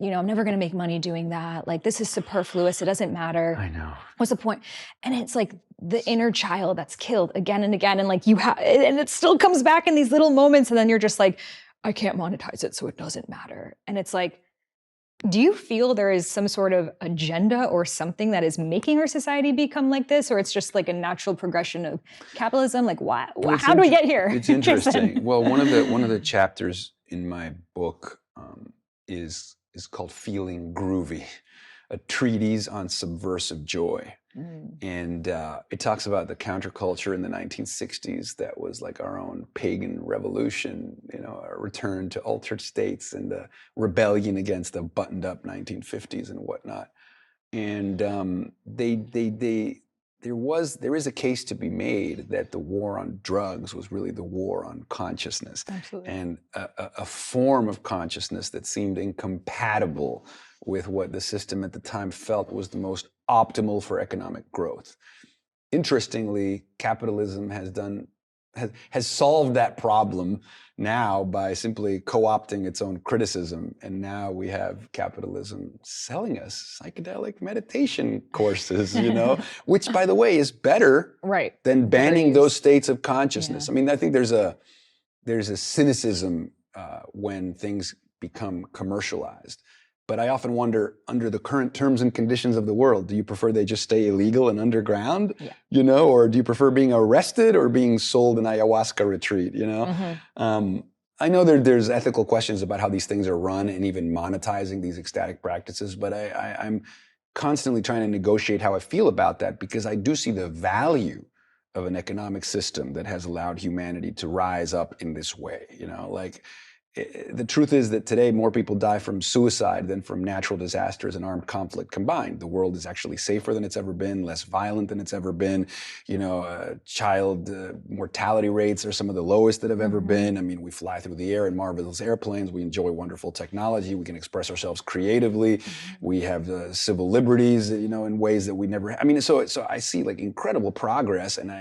You know, I'm never going to make money doing that. Like, this is superfluous. It doesn't matter. I know. What's the point? And it's like the inner child that's killed again and again. And like and it still comes back in these little moments. And then you're just like, I can't monetize it, so it doesn't matter. And it's like, do you feel there is some sort of agenda or something that is making our society become like this? Or it's just like a natural progression of capitalism? Like, why? How do we get here? It's interesting. Well, one of the chapters in my book is called Feeling Groovy, a treatise on subversive joy. And it talks about the counterculture in the 1960s that was like our own pagan revolution, you know, a return to altered states and the rebellion against the buttoned up 1950s and whatnot. And they there is a case to be made that the war on drugs was really the war on consciousness. Absolutely. And a form of consciousness that seemed incompatible with what the system at the time felt was the most optimal for economic growth. Interestingly, capitalism has solved that problem now by simply co-opting its own criticism. And now we have capitalism selling us psychedelic meditation courses, which, by the way, is better Right. than banning use. those states of consciousness. Yeah. I mean, I think there's a cynicism when things become commercialized. But I often wonder, under the current terms and conditions of the world, do you prefer they just stay illegal and underground, or do you prefer being arrested or being sold an ayahuasca retreat, I know there's ethical questions about how these things are run and even monetizing these ecstatic practices, but I'm constantly trying to negotiate how I feel about that, because I do see the value of an economic system that has allowed humanity to rise up in this way, the truth is that today more people die from suicide than from natural disasters and armed conflict combined. The world is actually safer than it's ever been, less violent than it's ever been. Child mortality rates are some of the lowest that have ever been. I mean, we fly through the air in marvelous airplanes. We enjoy wonderful technology. We can express ourselves creatively. We have civil liberties, in ways that we never. I mean, so I see like incredible progress, and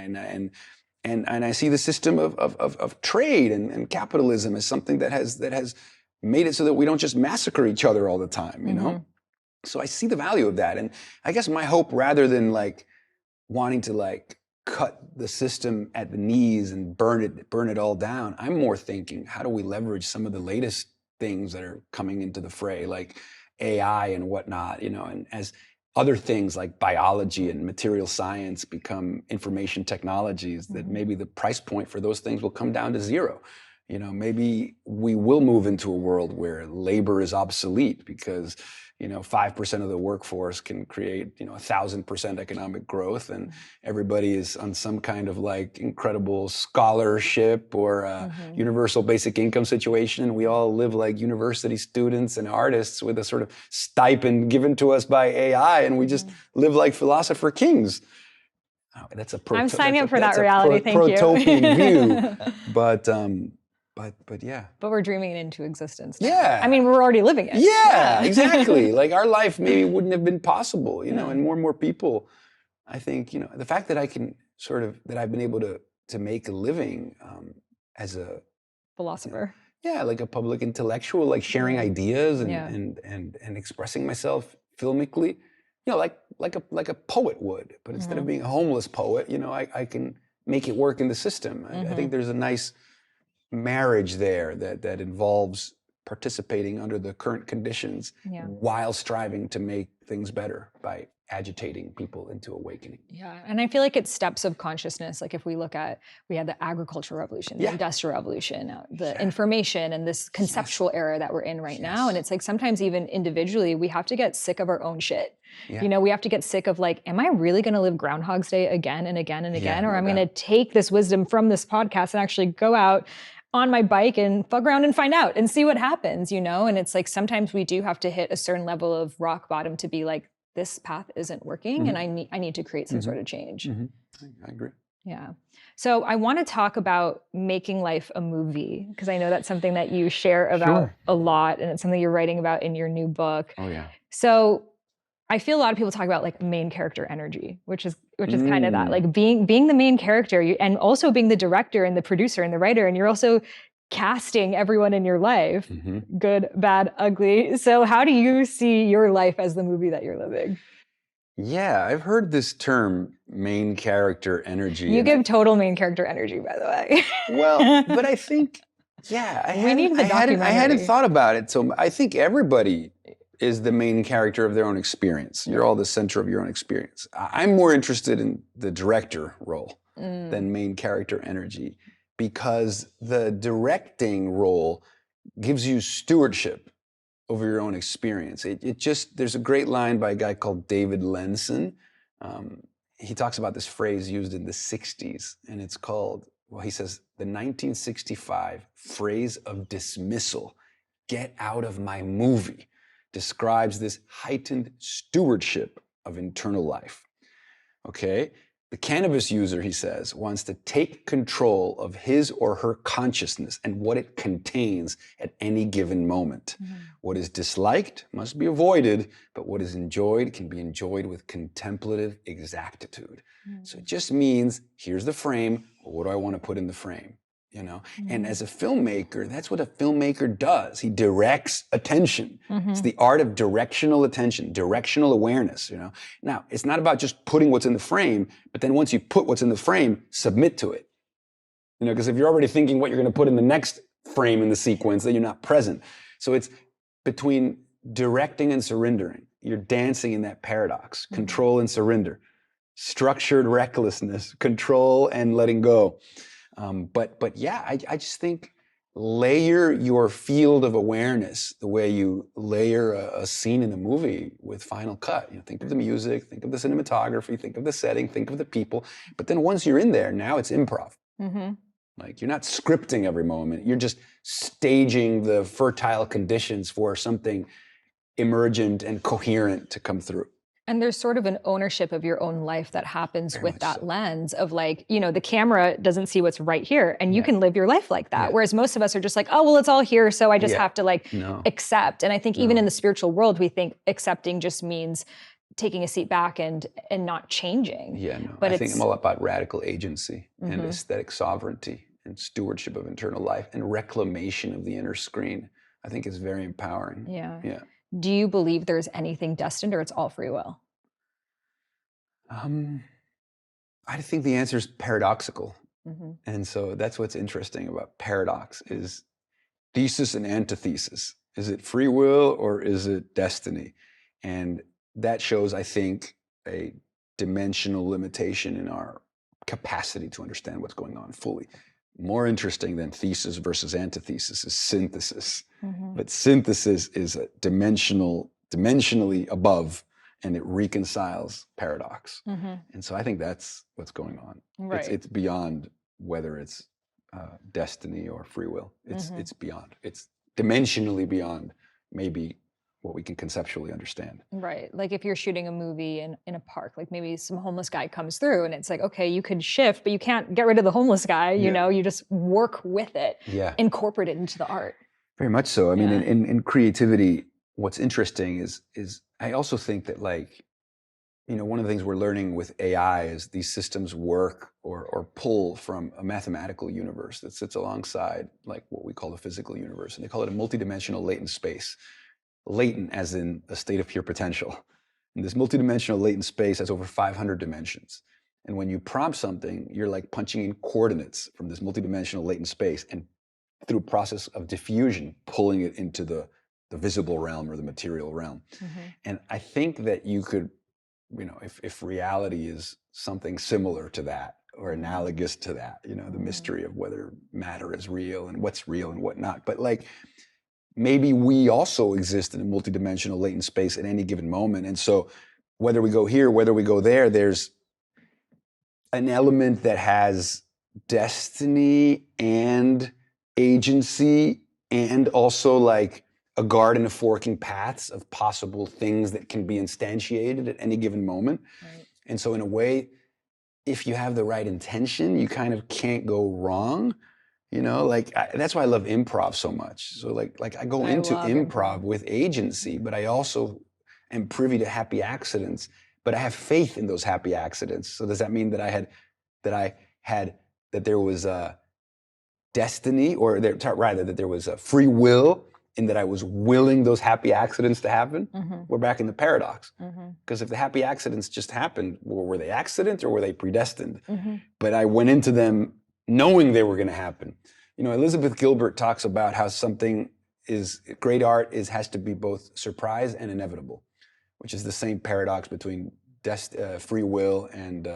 I see the system of trade and capitalism as something that has made it so that we don't just massacre each other all the time, So I see the value of that. And I guess my hope, rather than like wanting to like cut the system at the knees and burn it all down, I'm more thinking, how do we leverage some of the latest things that are coming into the fray, like AI and whatnot, and as other things like biology and material science become information technologies, that maybe the price point for those things will come down to zero. Maybe we will move into a world where labor is obsolete because, 5% of the workforce can create, 1,000% economic growth, and everybody is on some kind of like incredible scholarship or universal basic income situation. And we all live like university students and artists with a sort of stipend given to us by AI, and we just live like philosopher kings. Oh, that's a I'm signing up for that reality. Thank you. Protopian view, but yeah. But we're dreaming it into existence now. Yeah. I mean, we're already living it. Yeah, exactly. Like our life maybe wouldn't have been possible, and more people, I think, the fact that I can that I've been able to make a living as a philosopher. Like a public intellectual, like sharing ideas and expressing myself filmically, like a poet would, but instead of being a homeless poet, I can make it work in the system. I think there's a nice marriage there that involves participating under the current conditions while striving to make things better by agitating people into awakening. Yeah, and I feel like it's steps of consciousness. Like if we look at, we had the agricultural revolution, the industrial revolution, the information and this conceptual era that we're in right now. And it's like sometimes even individually, we have to get sick of our own shit. Yeah. We have to get sick of like, am I really going to live Groundhog's Day again and again and again? Or I'm going to take this wisdom from this podcast and actually go out on my bike and fuck around and find out and see what happens, And it's like, sometimes we do have to hit a certain level of rock bottom to be like, this path isn't working and I need to create some sort of change. I agree. Yeah. So I want to talk about making life a movie, because I know that's something that you share about a lot, and it's something you're writing about in your new book. Oh yeah. So I feel a lot of people talk about like main character energy, which is kind of that, like being the main character, and also being the director and the producer and the writer, and you're also casting everyone in your life, good, bad, ugly. So how do you see your life as the movie that you're living? Yeah, I've heard this term, main character energy. You give total main character energy, by the way. Well, but I think, I hadn't thought about it. So I think everybody is the main character of their own experience. You're all the center of your own experience. I'm more interested in the director role than main character energy, because the directing role gives you stewardship over your own experience. There's a great line by a guy called David Lenson. He talks about this phrase used in the 60s, and it's called, he says, the 1965 phrase of dismissal, "Get out of my movie," describes this heightened stewardship of internal life. Okay? The cannabis user, he says, wants to take control of his or her consciousness and what it contains at any given moment. What is disliked must be avoided, but what is enjoyed can be enjoyed with contemplative exactitude. So it just means, here's the frame, what do I want to put in the frame? You know, and as a filmmaker, that's what a filmmaker does. He directs attention. It's the art of directional attention, directional awareness, you know. Now, it's not about just putting what's in the frame, but then once you put what's in the frame, submit to it. You know, because if you're already thinking what you're going to put in the next frame in the sequence, then you're not present. So it's between directing and surrendering. You're dancing in that paradox, control and surrender, structured recklessness, control and letting go. But yeah, I just think layer your field of awareness the way you layer a scene in a movie with Final Cut. You know, think of the music, think of the cinematography, think of the setting, think of the people. But then once you're in there, now it's improv. Like, you're not scripting every moment. You're just staging the fertile conditions for something emergent and coherent to come through. And there's sort of an ownership of your own life that happens Very with much that so. lens of, like, you know, the camera doesn't see what's right here, and you can live your life like that. Whereas most of us are just like, oh, well, it's all here, so I just have to, like, accept. And I think even in the spiritual world, we think accepting just means taking a seat back and not changing. Yeah, no, But I think I'm all about radical agency and aesthetic sovereignty and stewardship of internal life and reclamation of the inner screen. I think is very empowering. Yeah. Yeah. Do you believe there's anything destined, or it's all free will? I think the answer is paradoxical. And so that's what's interesting about paradox is thesis and antithesis. Is it free will or is it destiny? And that shows, I think, a dimensional limitation in our capacity to understand what's going on fully. More interesting than thesis versus antithesis is synthesis. But synthesis is a dimensionally above, and it reconciles paradox. And so I think that's what's going on. Right. It's beyond whether it's destiny or free will. It's beyond. It's dimensionally beyond maybe what we can conceptually understand. Right. Like if you're shooting a movie in a park, like maybe some homeless guy comes through and it's like, okay, you could shift, but you can't get rid of the homeless guy, you know, you just work with it, incorporate it into the art. Very much so. I mean, in creativity, what's interesting is I also think that, like, you know, one of the things we're learning with AI is these systems work or pull from a mathematical universe that sits alongside, like, what we call the physical universe. And they call it a multidimensional latent space. Latent as in a state of pure potential. And this multidimensional latent space has over 500 dimensions. And when you prompt something, you're like punching in coordinates from this multidimensional latent space and through a process of diffusion, pulling it into the visible realm or the material realm. And I think that you could, you know, if reality is something similar to that or analogous to that, you know, the mystery of whether matter is real and what's real and what not. But, like, maybe we also exist in a multidimensional latent space at any given moment. And so whether we go here, whether we go there, there's an element that has destiny and agency and also, like, a garden of forking paths of possible things that can be instantiated at any given moment. Right. And so in a way, if you have the right intention, you kind of can't go wrong. You know, like, that's why I love improv so much. So like I go into improv with agency, but I also am privy to happy accidents, but I have faith in those happy accidents. So does that mean that that there was a destiny, or rather that there was a free will, in that I was willing those happy accidents to happen? We're back in the paradox. Because if the happy accidents just happened, well, were they accident or were they predestined? But I went into them knowing they were going to happen. You know, Elizabeth Gilbert talks about how something is great art has to be both surprise and inevitable, which is the same paradox between free will and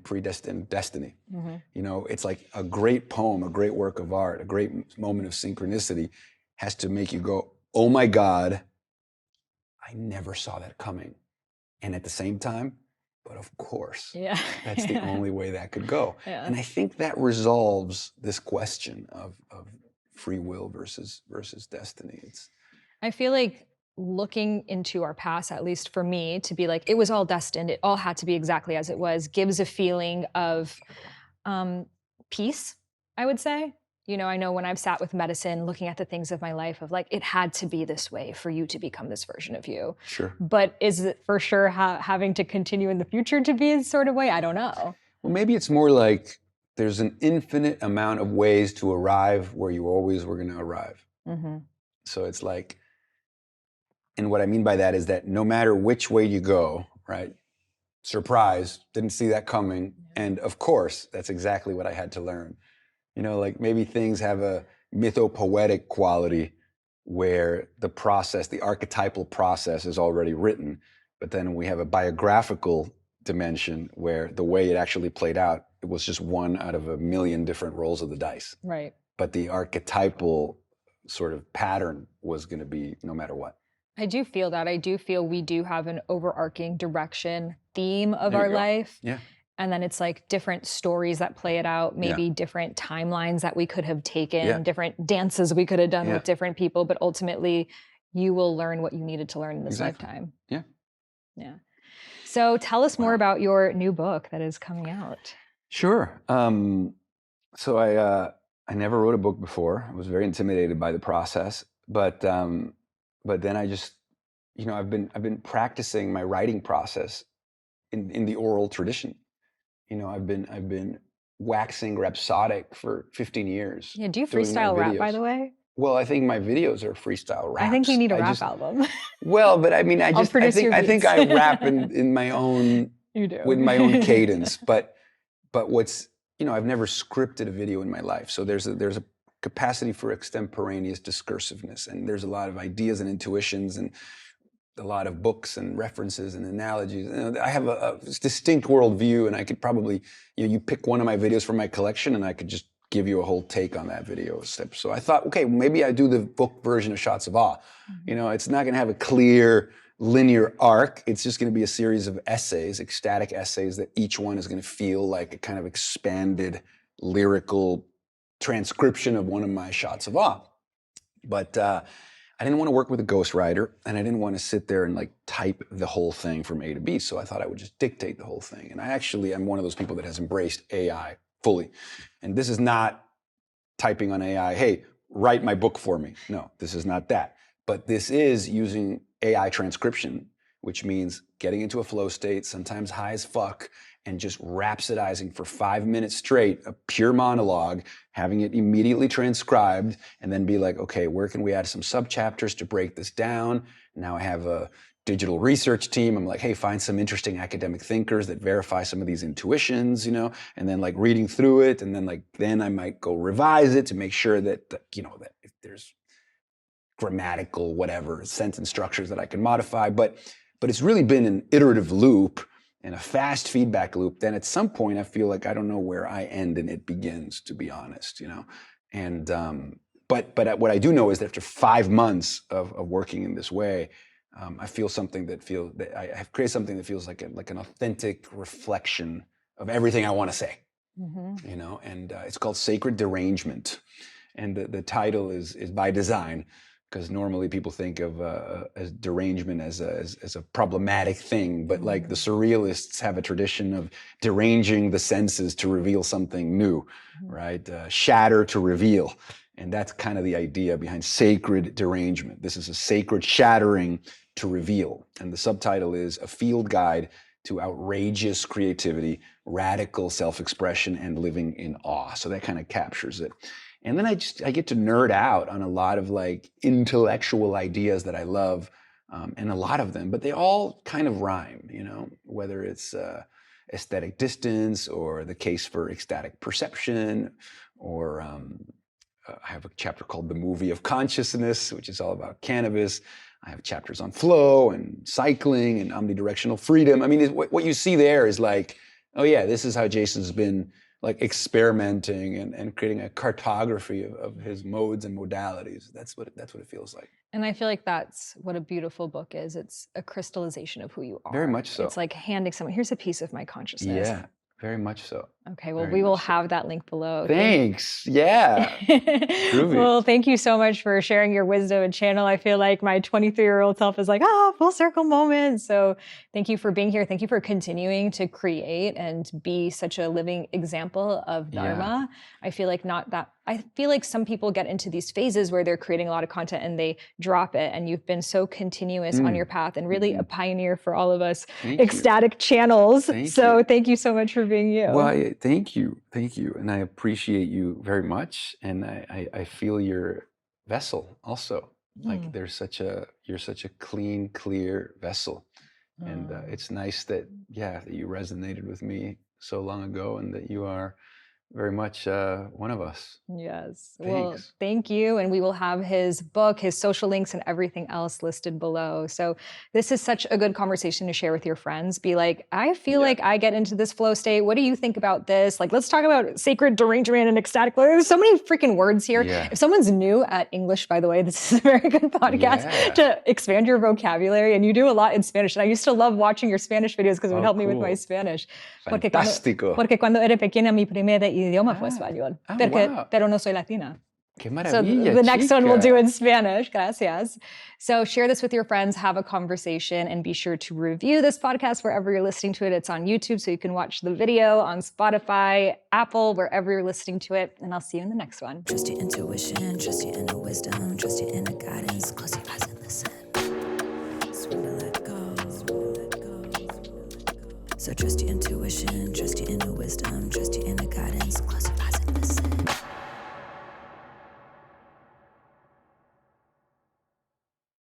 predestined destiny. You know, it's like a great poem, a great work of art, a great moment of synchronicity has to make you go, oh my God, I never saw that coming. And at the same time, but of course, that's the only way that could go. And I think that resolves this question of free will versus destiny. I feel like looking into our past, at least for me, to be like, it was all destined, it all had to be exactly as it was, gives a feeling of peace, I would say. You know, I know when I've sat with medicine, looking at the things of my life of like, it had to be this way for you to become this version of you. Sure. But is it for sure having to continue in the future to be a sort of way? I don't know. Well, maybe it's more like there's an infinite amount of ways to arrive where you always were going to arrive. Mm-hmm. So it's like, and what I mean by that is that no matter which way you go, right? Surprise, didn't see that coming. And of course, that's exactly what I had to learn. You know, like maybe things have a mythopoetic quality where the process, the archetypal process is already written. But then we have a biographical dimension where the way it actually played out, it was just one out of a million different rolls of the dice. Right. But the archetypal sort of pattern was going to be no matter what. I do feel that. I do feel we do have an overarching direction, theme of There you our go. life. Yeah. And then it's like different stories that play it out, maybe different timelines that we could have taken, different dances we could have done with different people, but ultimately you will learn what you needed to learn in this lifetime. Yeah. Yeah. So tell us more about your new book that is coming out. Sure. So I never wrote a book before. I was very intimidated by the process, but then I just, you know, I've been practicing my writing process in the oral tradition. You know, I've been waxing rhapsodic for 15 years. Yeah, do you freestyle rap, by the way? Well, I think my videos are freestyle raps. I think you need a rap album. Well, but I mean, I think I rap in my own you do. with my own cadence. But what's, you know, I've never scripted a video in my life, so there's a capacity for extemporaneous discursiveness, and there's a lot of ideas and intuitions and a lot of books and references and analogies. You know, I have a distinct worldview, and I could probably, you know, you pick one of my videos from my collection, and I could just give you a whole take on that video step. So I thought, okay, maybe I do the book version of Shots of Awe. Mm-hmm. You know, it's not going to have a clear linear arc. It's just going to be a series of essays, ecstatic essays, that each one is going to feel like a kind of expanded lyrical transcription of one of my Shots of Awe. But I didn't want to work with a ghostwriter, and I didn't want to sit there and like type the whole thing from A to B. So I thought I would just dictate the whole thing. And I'm one of those people that has embraced AI fully. And this is not typing on AI, hey, write my book for me. No, this is not that. But this is using AI transcription, which means getting into a flow state, sometimes high as fuck, and just rhapsodizing for 5 minutes straight, a pure monologue, having it immediately transcribed, and then be like, okay, where can we add some subchapters to break this down? Now I have a digital research team. I'm like, hey, find some interesting academic thinkers that verify some of these intuitions, you know, and then like reading through it, and then I might go revise it to make sure that, you know, that if there's grammatical, whatever, sentence structures that I can modify. But it's really been an iterative loop and a fast feedback loop. Then at some point I feel like I don't know where I end and it begins, to be honest, you know. And but what I do know is that after 5 months of working in this way, I feel something that I've created something that feels like an authentic reflection of everything I want to say. Mm-hmm. You know, and it's called Sacred Derangement, and the title is by design, because normally people think of as derangement as a problematic thing, but like the surrealists have a tradition of deranging the senses to reveal something new, right? Shatter to reveal. And that's kind of the idea behind Sacred Derangement. This is a sacred shattering to reveal. And the subtitle is A Field Guide to Outrageous Creativity, Radical Self-Expression, and Living in Awe. So that kind of captures it. And then I get to nerd out on a lot of like intellectual ideas that I love, and a lot of them, but they all kind of rhyme, you know, whether it's aesthetic distance or the case for ecstatic perception, or I have a chapter called The Movie of Consciousness, which is all about cannabis. I have chapters on flow and cycling and omnidirectional freedom. I mean, what you see there is like, oh yeah, this is how Jason's been like experimenting and creating a cartography of his modes and modalities. That's what it feels like. And I feel like that's what a beautiful book is. It's a crystallization of who you are. Very much so. It's like handing someone, here's a piece of my consciousness. Yeah, very much so. Okay, well, Very we will much so. have that link below. Thanks. Yeah. Groovy. Well, thank you so much for sharing your wisdom and channel. I feel like my 23-year-old self is like, full circle moment. So thank you for being here. Thank you for continuing to create and be such a living example of Dharma. I feel like some people get into these phases where they're creating a lot of content and they drop it. And you've been so continuous on your path and really a pioneer for all of us ecstatic channels. Thank you so much for being you. Well, thank you. Thank you. And I appreciate you very much. And I feel your vessel also. Like you're such a clean, clear vessel. And it's nice that you resonated with me so long ago and that you are very much one of us. Yes. Thanks. Well, thank you. And we will have his book, his social links, and everything else listed below. So this is such a good conversation to share with your friends. Be like, I feel like I get into this flow state. What do you think about this? Like, let's talk about sacred derangement and ecstatic. There's so many freaking words here. Yeah. If someone's new at English, by the way, this is a very good podcast to expand your vocabulary. And you do a lot in Spanish. And I used to love watching your Spanish videos because it would help me with my Spanish. Fantástico. Porque cuando era pequeña, mi primer idioma fue español. Pero no soy latina. Qué maravilla, so the next chica. one we'll do in Spanish. Gracias. So share this with your friends, have a conversation, and be sure to review this podcast wherever you're listening to it. It's on YouTube, so you can watch the video on Spotify, Apple, wherever you're listening to it. And I'll see you in the next one. Trust your intuition, trust your inner wisdom, trust your inner guidance. Close your eyes and listen. Surrender, let go. So trust your intuition, trust your inner wisdom, trust your inner guidance. Close your eyes.